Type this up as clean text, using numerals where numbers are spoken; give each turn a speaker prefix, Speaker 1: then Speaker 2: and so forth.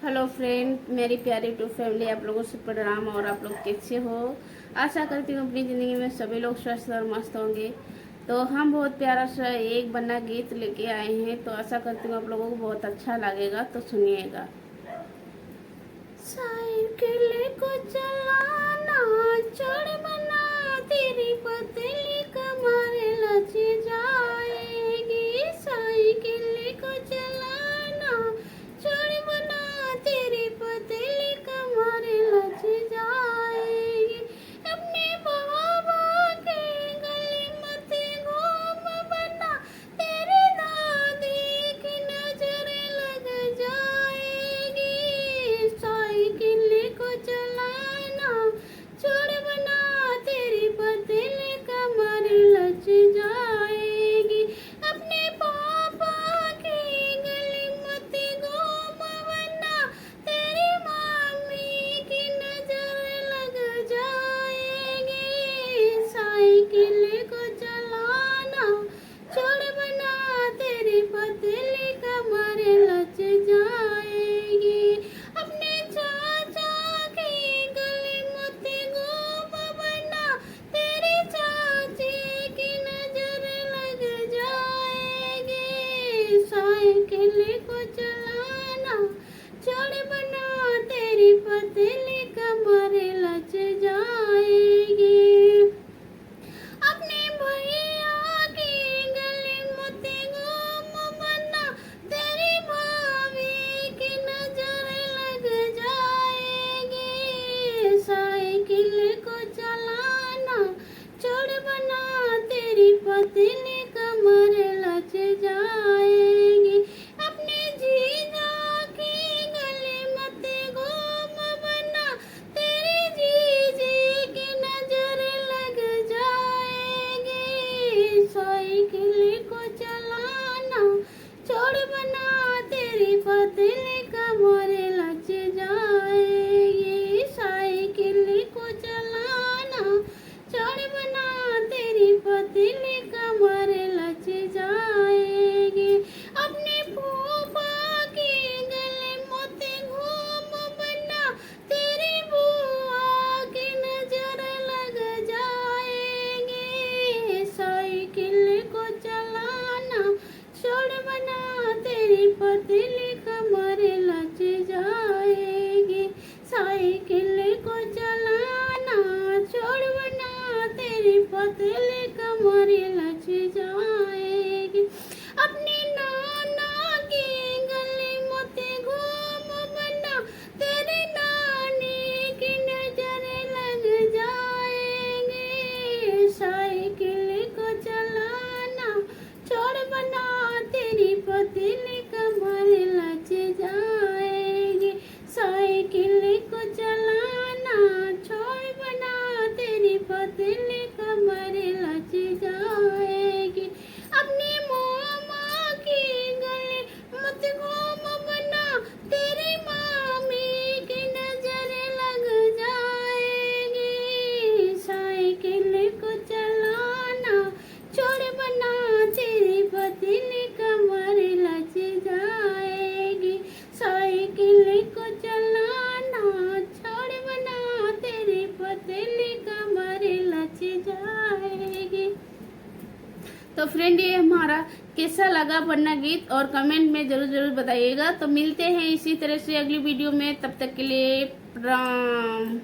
Speaker 1: Hello friend, मेरी प्यारी to family, आप लोगों से प्रणाम। और आप लोग कैसे हो? आशा करती हूँ अपनी ज़िंदगी में सभी लोग स्वस्थ और मस्त होंगे। तो हम बहुत प्यारा सा एक बन्ना गीत लेके आए हैं, तो आशा करती हूँ आप लोगों को बहुत अच्छा लगेगा। तो सुनिएगा। साइकिल को चलाना छोड़ बना, तेरी पतली कमर लच जाएगी। साइकिल को चलाना छोड़ बना, तेरी पतली कमर लच जाएगी। अपने बाबा के गले मत घूम बना, तेरी दादी की नजर लग जाएगी। साइकिल को चलाना छोड़ बना, तेरी पतली कमर लच जाएगी। अपने पापा की गली मत घूम बना, तेरी मम्मी की नजर लग जाएगी। साइकिल को चलाना छोड़ बना, तेरी पतली कमर लच जाएगी। अपने चाचा की गली मत घूम बना, तेरी चाची की नजर लग जाएगी। साइकिल को चलाना छोड़ बना, तेरी पतली कमर लच जाएगी। अपने भैया की गली मत घूम बना, तेरी भाभी की नजर लग जाएगी। साइकिल को चलाना छोड़ बना, तेरी पतली कमर लच जाएगी। अपने जीजा की गली मत घूम बना, तेरी जीजी की नजर लग जाएगी। साइकिल को चलाना छोड़ बना, तेरी पतली कमर लच जाएगी। साइकिल को चलाना छोड़ बना, तेरी पतली कमर लच जाएगी। अपने फूफा की गले मत घूम बना, तेरी बुआ की नजर लग जाएगी। साइकिल को चलाना छोड़ बना, तेरी पतली कमर लच जाएगी। साइकिल को चलाना छोड़ बना, तेरी पतली कमर लच जाएगी। अपनी नाना की गली मत घूम बना, तेरी नानी की नजर लग जाएगी। साइकिल को चलाना छोड़ बना, तेरी पतली कमर लच जाएगी। साइकिल को चलाना छोड़ बना, तेरी पतली कमर लच जाएगी। अपनी मामा की गली मत घूम बना, तेरी मामी की नजर लग जाएगी। साइकिल को चलाना छोड़ बना, तेरी पतली कमर लच जाएगी। साइकिल को चलाना छोड़ बना, तेरी पतली कमर लच जाएगी। तो फ्रेंड, ये हमारा कैसा लगा बन्ना गीत, और कमेंट में जरूर जरूर बताइएगा। तो मिलते हैं इसी तरह से अगली वीडियो में, तब तक के लिए प्रणाम।